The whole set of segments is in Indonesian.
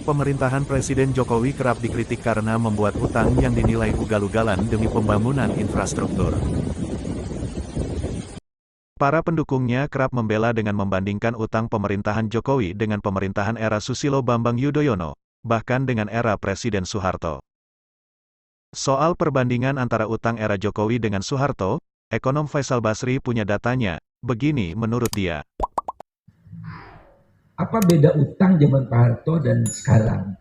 Pemerintahan Presiden Jokowi kerap dikritik karena membuat utang yang dinilai ugal-ugalan demi pembangunan infrastruktur. Para pendukungnya kerap membela dengan membandingkan utang pemerintahan Jokowi dengan pemerintahan era Susilo Bambang Yudhoyono, bahkan dengan era Presiden Soeharto. Soal perbandingan antara utang era Jokowi dengan Soeharto, ekonom Faisal Basri punya datanya, begini menurut dia. Apa beda utang zaman Pak Harto dan sekarang?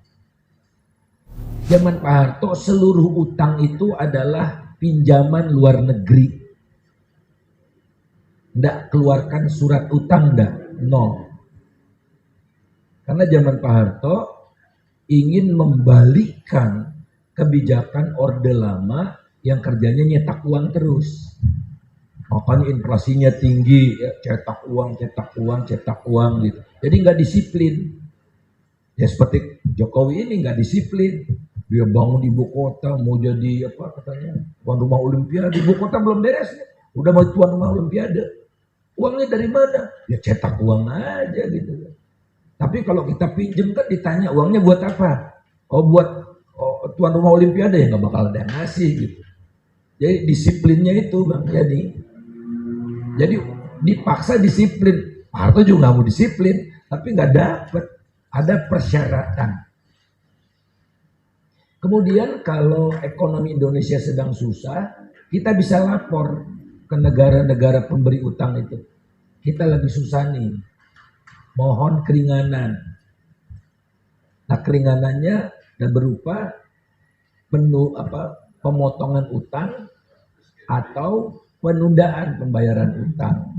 Zaman Pak Harto seluruh utang itu adalah pinjaman luar negeri. Nggak keluarkan surat utang, nggak, no. Karena zaman Pak Harto ingin membalikkan kebijakan Orde Lama yang kerjanya nyetak uang terus. Makanya inflasinya tinggi, ya, cetak uang gitu. Jadi nggak disiplin. Ya seperti Jokowi ini nggak disiplin. Dia bangun ibu kota, mau jadi apa katanya, tuan rumah Olimpiade. Ibu kota belum beres, udah mau tuan rumah Olimpiade. Uangnya dari mana? Ya cetak uang aja gitu. Tapi kalau kita pinjem kan ditanya uangnya buat apa? Oh buat tuan rumah Olimpiade, ya nggak bakal ada yang ngasih gitu. Jadi disiplinnya itu Bang, jadi dipaksa disiplin. Pak Harto juga nggak mau disiplin, tapi nggak dapet. Ada persyaratan. Kemudian kalau ekonomi Indonesia sedang susah, kita bisa lapor ke negara-negara pemberi utang itu. Kita lagi susah nih, mohon keringanan. Nah keringanannya dan berupa pemotongan utang atau penundaan pembayaran utang.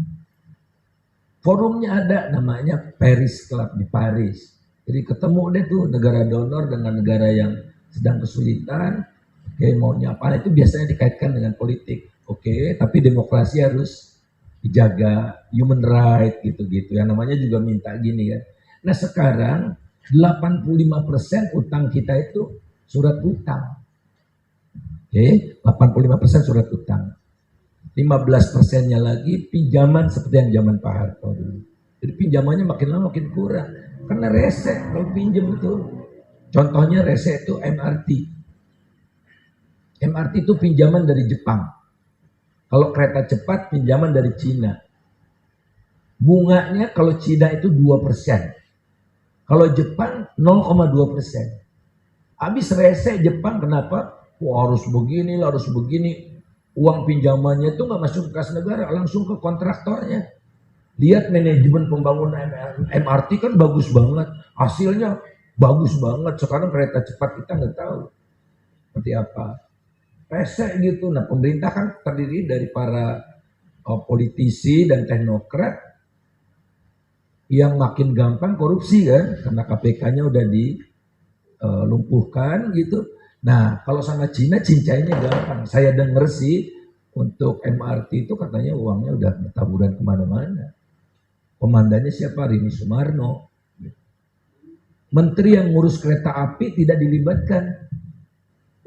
Forumnya ada, namanya Paris Club di Paris. Jadi ketemu deh tuh negara donor dengan negara yang sedang kesulitan. Oke, maunya apa? Itu biasanya dikaitkan dengan politik. Oke, tapi demokrasi harus dijaga, human right gitu-gitu. Yang namanya juga minta gini ya. Nah sekarang 85% utang kita itu surat utang. Oke, 85% surat utang. 15%-nya lagi pinjaman seperti yang zaman Pak Harto dulu. Jadi pinjamannya makin lama makin kurang. Karena rese kalau pinjam itu. Contohnya rese itu MRT. MRT itu pinjaman dari Jepang. Kalau kereta cepat pinjaman dari Cina. Bunganya kalau Cina itu 2%. Kalau Jepang 0,2%. Habis rese Jepang kenapa? Wah, harus begini, harus begini. Uang pinjamannya itu nggak masuk ke kas negara, langsung ke kontraktornya. Lihat manajemen pembangunan MRT kan bagus banget, hasilnya bagus banget. Sekarang kereta cepat kita nggak tahu seperti apa. Rese gitu. Nah pemerintah kan terdiri dari para politisi dan teknokrat yang makin gampang korupsi kan, karena KPK-nya udah dilumpuhkan gitu. Nah kalau sama Cina cincainya gampang. Saya dengar sih untuk MRT itu katanya uangnya udah bertaburan kemana-mana. Komandannya siapa? Rini Sumarno. Menteri yang ngurus kereta api tidak dilibatkan.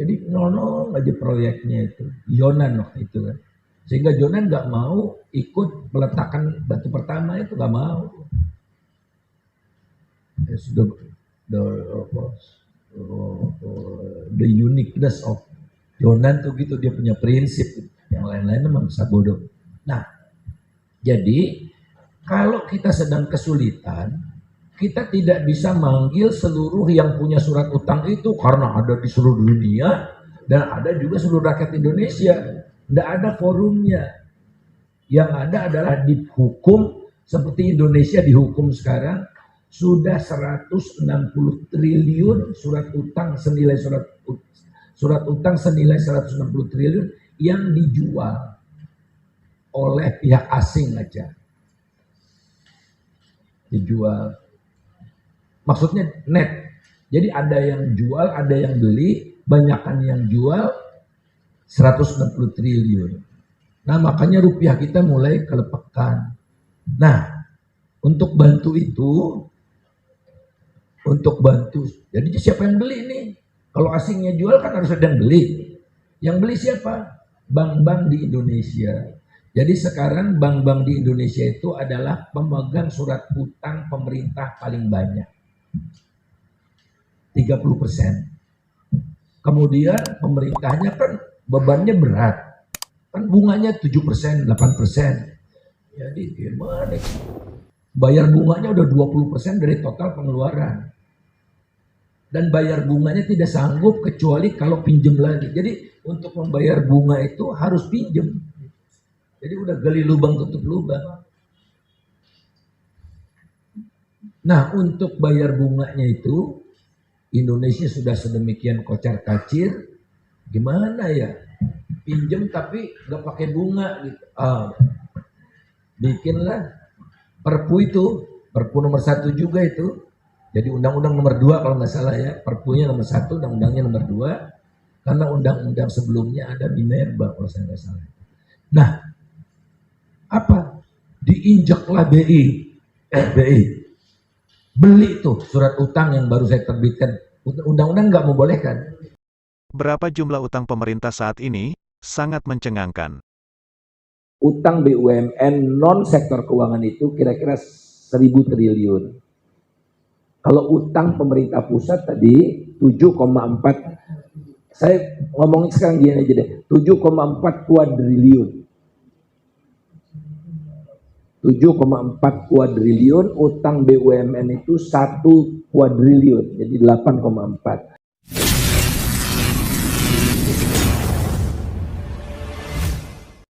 Jadi nol aja proyeknya itu. Yonan waktu itu kan. Sehingga Jonan nggak mau ikut peletakan batu pertama itu, nggak mau. The uniqueness of Jonan tuh gitu, dia punya prinsip. Yang lain-lain memang bisa bodoh. Nah, jadi kalau kita sedang kesulitan, kita tidak bisa manggil seluruh yang punya surat utang itu karena ada di seluruh dunia dan ada juga seluruh rakyat Indonesia. Tidak ada forumnya. Yang ada adalah dihukum seperti Indonesia dihukum sekarang. Sudah 160 triliun surat utang senilai surat utang senilai 160 triliun yang dijual oleh pihak asing aja. Dijual. Maksudnya net. Jadi ada yang jual, ada yang beli, banyakkan yang jual 160 triliun. Nah, makanya rupiah kita mulai kelepekan. Nah, untuk bantu itu, jadi siapa yang beli nih? Kalau asingnya jual kan harus ada yang beli. Yang beli siapa? Bank-bank di Indonesia. Jadi sekarang bank-bank di Indonesia itu adalah pemegang surat utang pemerintah paling banyak. 30%. Kemudian pemerintahnya kan bebannya berat. Kan bunganya 7%, 8%. Jadi gimana? Bayar bunganya udah 20% dari total pengeluaran. Dan bayar bunganya tidak sanggup kecuali kalau pinjem lagi. Jadi untuk membayar bunga itu harus pinjem. Jadi udah gali lubang tutup lubang. Nah, untuk bayar bunganya itu Indonesia sudah sedemikian kocar kacir, gimana ya? Pinjem tapi nggak pakai bunga gitu. Bikinlah Perpu itu, Perpu nomor 1 juga itu. Jadi undang-undang nomor 2 kalau nggak salah ya, Perpunya nomor 1, undang-undangnya nomor 2. Karena undang-undang sebelumnya ada Minerba kalau saya nggak salah. Nah, apa? Diinjaklah BI. Beli tuh surat utang yang baru saya terbitkan. Undang-undang nggak membolehkan. Berapa jumlah utang pemerintah saat ini? Sangat mencengangkan. Utang BUMN non sektor keuangan itu kira-kira 1.000 triliun. Kalau utang pemerintah pusat tadi 7,4, saya ngomongin sekarang gini aja deh, 7,4 kuadriliun. 7,4 kuadriliun, utang BUMN itu 1 kuadriliun, jadi 8,4.